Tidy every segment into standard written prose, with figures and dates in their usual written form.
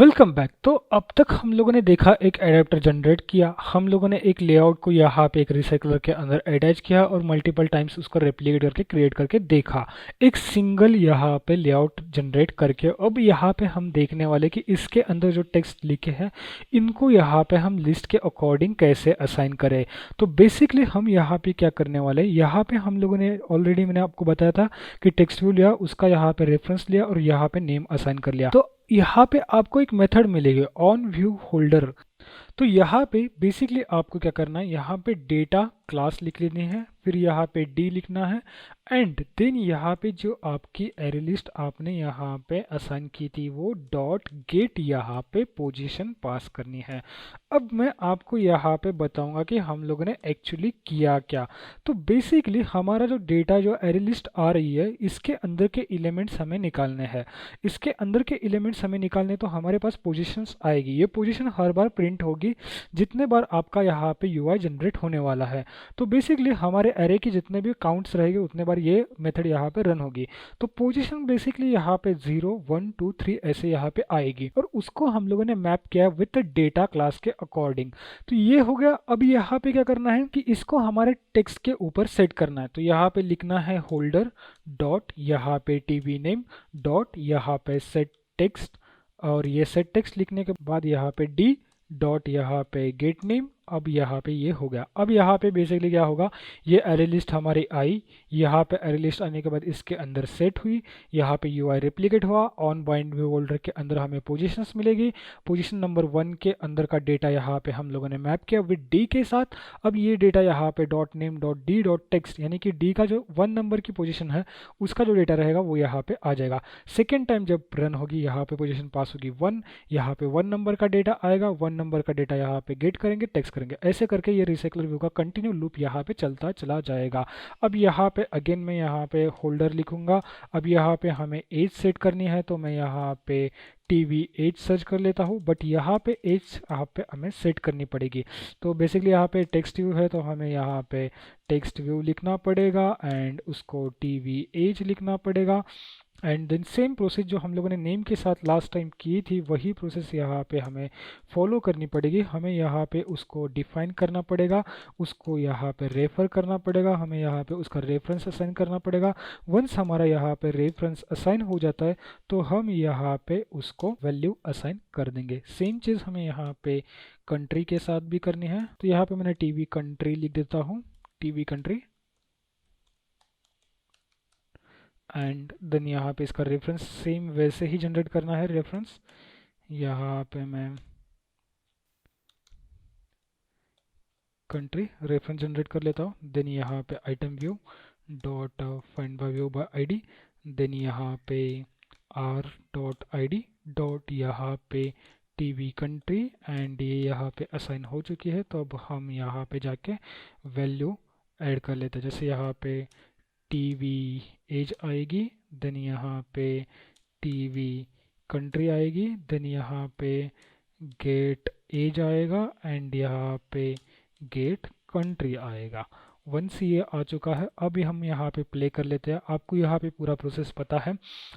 Welcome back. तो अब तक हम लोगों ने देखा एक एडेप्टर जनरेट किया, हम लोगों ने एक लेआउट को यहाँ पे एक रिसाइकलर के अंदर अटैच किया और मल्टीपल टाइम्स उसको रेप्लिकेट करके क्रिएट करके देखा एक सिंगल यहाँ पे लेआउट जनरेट करके। अब यहाँ पे हम देखने वाले कि इसके अंदर जो टेक्स्ट लिखे हैं इनको यहाँ पे हम लिस्ट के अकॉर्डिंग कैसे असाइन करें। तो बेसिकली हम यहाँ पे क्या करने वाले, यहाँ पे हम लोगों ने ऑलरेडी मैंने आपको बताया था कि टेक्स्ट व्यू लिया, उसका यहाँ पे रेफरेंस लिया और यहाँ पे नेम असाइन कर लिया। तो यहाँ पे आपको एक मेथड मिलेगी ऑन व्यू होल्डर। तो यहाँ पे बेसिकली आपको क्या करना है, यहाँ पे डेटा क्लास लिख लेनी है, फिर यहाँ पे डी लिखना है एंड देन यहाँ पे जो आपकी एरे लिस्ट आपने यहाँ पे असाइन की थी वो डॉट गेट यहाँ पे पोजीशन पास करनी है। अब मैं आपको यहाँ पे बताऊंगा कि हम लोगों ने एक्चुअली किया क्या। तो बेसिकली हमारा जो डेटा जो एरे लिस्ट आ रही है इसके अंदर के एलिमेंट्स हमें निकालने हैं। इसके अंदर के एलिमेंट्स हमें निकालने तो हमारे पास पोजीशंस आएगी, ये पोजीशन हर बार प्रिंट होगी जितने बार आपका यहाँ पे यूआई जनरेट होने वाला है। तो बेसिकली हमारे एरे के जितने भी काउंट्स रहेंगे उतने बार ये मेथड यहाँ पे रन होगी। तो पोजीशन बेसिकली यहाँ पे 0 1 2 3 ऐसे यहाँ पे आएगी और उसको हम लोगों ने मैप किया विद डेटा क्लास के अकॉर्डिंग। तो ये हो गया। अब यहाँ पे क्या करना है कि इसको हमारे टेक्स्ट के ऊपर सेट करना है। तो यहाँ पे लिखना है होल्डर डॉट यहाँ पे टीवी नेम डॉट यहाँ पे सेट टेक्स्ट, और ये सेट टेक्स्ट लिखने के बाद यहाँ पे डी डॉट यहाँ पे गेट नेम। अब यहाँ पे ये हो गया। अब यहाँ पे बेसिकली क्या होगा, ये एरे लिस्ट हमारी आई, यहाँ पे एरे लिस्ट आने के बाद इसके अंदर सेट हुई, यहाँ पे यूआई रेप्लिकेट हुआ, ऑन बाइंड व्यू होल्डर के अंदर हमें पोजीशंस मिलेगी। पोजीशन नंबर 1 के अंदर का डेटा यहाँ पे हम लोगों ने मैप किया विद डी के साथ। अब ये डेटा यहाँ पे dot name dot D dot text यानी कि डी का जो 1 नंबर की पोजीशन है उसका जो डेटा रहेगा वो यहाँ पे आ जाएगा। सेकेंड टाइम जब रन होगी यहाँ पे पोजीशन पास होगी 1, यहाँ पे 1 नंबर का डेटा आएगा, 1 नंबर का डेटा यहाँ पे गेट करेंगे, टेक्स्ट करेंगे, ऐसे करके ये रिसाइकलर व्यू का कंटिन्यू लूप यहाँ पे चलता चला जाएगा। अब यहाँ पे अगेन मैं यहाँ पे होल्डर लिखूंगा। अब यहाँ पे हमें एज सेट करनी है तो मैं यहाँ पे टीवी एज सर्च कर लेता हूँ, बट यहाँ पे एज यहाँ पे हमें सेट करनी पड़ेगी। तो बेसिकली यहाँ पे टेक्स्ट व्यू है तो हमें यहाँ पे टेक्स्ट व्यू लिखना पड़ेगा एंड उसको टीवी एज लिखना पड़ेगा। एंड देन सेम प्रोसेस जो हम लोगों ने नेम के साथ लास्ट टाइम की थी वही प्रोसेस यहाँ पे हमें फॉलो करनी पड़ेगी। हमें यहाँ पे उसको डिफाइन करना पड़ेगा, उसको यहाँ पे रेफर करना पड़ेगा, हमें यहाँ पे उसका रेफरेंस असाइन करना पड़ेगा। वंस हमारा यहाँ पे रेफरेंस असाइन हो जाता है तो हम यहाँ पे उसको वैल्यू असाइन कर देंगे। सेम चीज़ हमें यहाँ पे कंट्री के साथ भी करनी है। तो यहाँ पे मैंने टीवी कंट्री लिख देता हूँ, टीवी कंट्री एंड देन यहाँ पे इसका रेफरेंस सेम वैसे ही जनरेट करना है। रेफरेंस यहाँ पे मैं कंट्री रेफरेंस जनरेट कर लेता हूँ। देन यहाँ पे item view dot find by view by ID, then यहाँ पे आर डॉट आईडी डॉट यहाँ पे टीवी कंट्री एंड ये यहाँ पे असाइन हो चुकी है। तो अब हम यहाँ पे जाके वैल्यू ऐड कर लेते हैं। जैसे यहाँ पे टीवी एज आएगी, देन यहाँ पे टीवी कंट्री आएगी, देन यहाँ पे गेट एज आएगा एंड यहाँ पे गेट कंट्री आएगा। वंस ये आ चुका है अब हम यहाँ पे प्ले कर लेते हैं। आपको यहाँ पे पूरा प्रोसेस पता है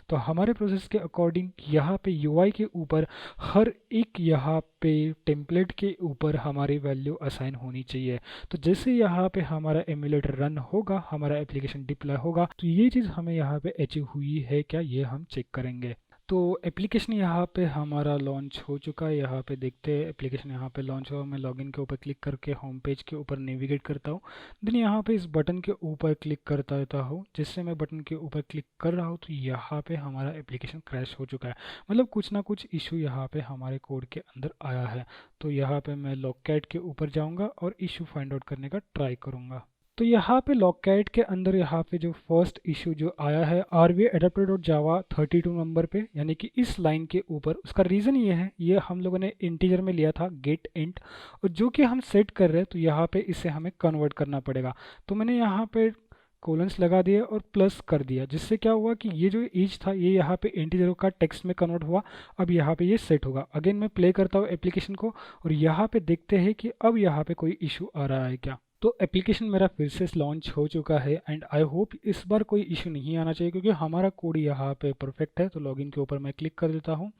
तो हमारे प्रोसेस के अकॉर्डिंग यहाँ पे यूआई के ऊपर हर एक यहाँ पे टेम्पलेट के ऊपर हमारी वैल्यू असाइन होनी चाहिए। तो जैसे यहाँ पे हमारा एमुलेटर रन होगा, हमारा एप्लीकेशन डिप्लॉय होगा, तो ये चीज़ हमें यहाँ पे अचीव हुई है क्या ये हम चेक करेंगे। तो एप्लीकेशन यहाँ पे हमारा लॉन्च हो चुका है। यहाँ पे देखते हैं एप्लीकेशन यहाँ पे लॉन्च हुआ। मैं लॉगिन के ऊपर क्लिक करके होम पेज के ऊपर नेविगेट करता हूँ। देन यहाँ पे इस बटन के ऊपर क्लिक करता रहता हूँ। जिससे मैं बटन के ऊपर क्लिक कर रहा हूँ तो यहाँ पे हमारा एप्लीकेशन क्रैश हो चुका है, मतलब कुछ ना कुछ इशू यहाँ पे हमारे कोड के अंदर आया है। तो यहाँ पे मैं लॉगकैट के ऊपर जाऊँगा और इशू फाइंड आउट करने का ट्राई करूँगा। तो यहाँ पे लॉगकैट के अंदर यहाँ पे जो फर्स्ट इशू जो आया है RV adapter dot Java 32 number पे, यानी कि इस लाइन के ऊपर, उसका रीज़न ये है, ये हम लोगों ने इंटीजर में लिया था गेट इंट, और जो कि हम सेट कर रहे हैं तो यहाँ पे इसे हमें कन्वर्ट करना पड़ेगा। तो मैंने यहाँ पे कोलन्स लगा दिए और प्लस कर दिया, जिससे क्या हुआ कि ये जो एज था ये यहाँ पे इंटीजर का टेक्स्ट में कन्वर्ट हुआ। अब यहाँ पे ये सेट होगा। अगेन मैं प्ले करता हूँ एप्लीकेशन को और यहाँ पे देखते हैं कि अब यहाँ पे कोई इशू आ रहा है क्या। तो एप्लीकेशन मेरा फिर से लॉन्च हो चुका है एंड आई होप इस बार कोई इशू नहीं आना चाहिए क्योंकि हमारा कोड यहाँ पे परफेक्ट है। तो लॉगिन के ऊपर मैं क्लिक कर देता हूँ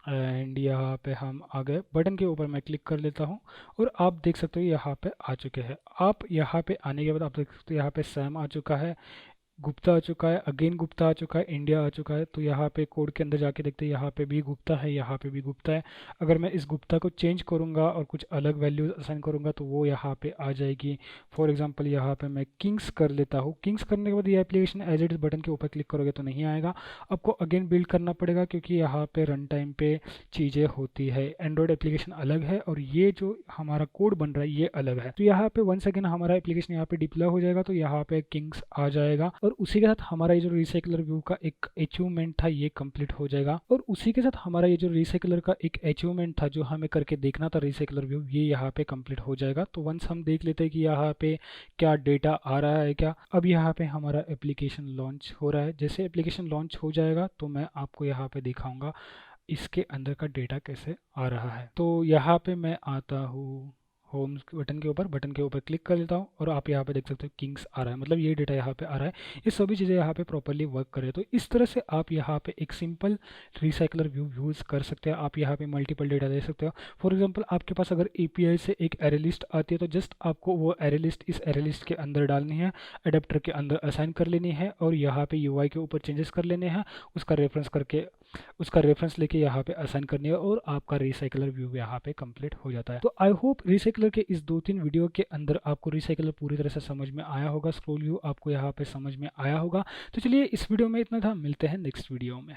एंड यहाँ पे हम आ गए, बटन के ऊपर मैं क्लिक कर लेता हूँ और आप देख सकते हो यहाँ पे आ चुके हैं। आप यहाँ पे आने के बाद आप देख सकते हो यहाँ पे सैम आ चुका है, गुप्ता आ चुका है, अगेन गुप्ता आ चुका है, इंडिया आ चुका है। तो यहाँ पे कोड के अंदर जाके देखते हैं, यहाँ पे भी गुप्ता है, यहाँ पे भी गुप्ता है। अगर मैं इस गुप्ता को चेंज करूँगा और कुछ अलग वैल्यूज असाइन करूँगा तो वो यहाँ पे आ जाएगी। फॉर एग्जांपल यहाँ पे मैं किंग्स कर लेता हूँ। किंग्स करने के बाद ये application as it is button के ऊपर क्लिक करोगे तो नहीं आएगा, आपको अगेन बिल्ड करना पड़ेगा, क्योंकि यहाँ पे रन टाइम पे चीज़ें होती है। एंड्रॉयड एप्लीकेशन अलग है और ये जो हमारा कोड बन रहा है ये अलग है। तो यहाँ पे वन सेकेंड हमारा एप्लीकेशन यहाँ पे डिप्लॉय हो जाएगा, तो यहाँ पे किंग्स आ जाएगा और उसी के साथ हमारा ये जो रिसाइकलर व्यू का एक अचीवमेंट था ये कंप्लीट हो जाएगा। और उसी के साथ हमारा ये जो रिसाइकलर का एक अचीवमेंट था जो हमें करके देखना था रिसाइकलर व्यू, ये यहाँ पे कंप्लीट हो जाएगा। तो वंस हम देख लेते हैं कि यहाँ पे क्या डेटा आ रहा है क्या। अब यहाँ पे हमारा एप्लीकेशन लॉन्च हो रहा है। जैसे एप्लीकेशन लॉन्च हो जाएगा तो मैं आपको यहाँ पे दिखाऊंगा इसके अंदर का डेटा कैसे आ रहा है। तो यहाँ पे मैं आता हूँ होम बटन के ऊपर, बटन के ऊपर क्लिक कर लेता हूँ और आप यहाँ पे देख सकते हो किंग्स आ रहा है, मतलब ये डेटा यहाँ पे आ रहा है। ये सभी चीज़ें यहाँ पे प्रॉपरली वर्क कर रहे हैं। तो इस तरह से आप यहाँ पे एक सिंपल रिसाइकलर व्यू यूज़ कर सकते हैं। आप यहाँ पे मल्टीपल डेटा दे सकते हो। फॉर एग्जांपल आपके पास अगर एपीआई से एक एरे लिस्ट आती है तो जस्ट आपको वो एरे लिस्ट इस एरे लिस्ट के अंदर डालनी है, अडेप्टर के अंदर असाइन कर लेनी है और यहाँ पे यूआई के ऊपर चेंजेस कर लेने हैं, उसका रेफरेंस लेके यहाँ पे असाइन करनी है और आपका रिसाइकलर व्यू यहाँ पे कंप्लीट हो जाता है। तो आई होप रिसाइकलर के इस 2-3 वीडियो के अंदर आपको रिसाइकलर पूरी तरह से समझ में आया होगा, स्क्रोल व्यू आपको यहाँ पे समझ में आया होगा। तो चलिए इस वीडियो में इतना था, मिलते हैं नेक्स्ट वीडियो में।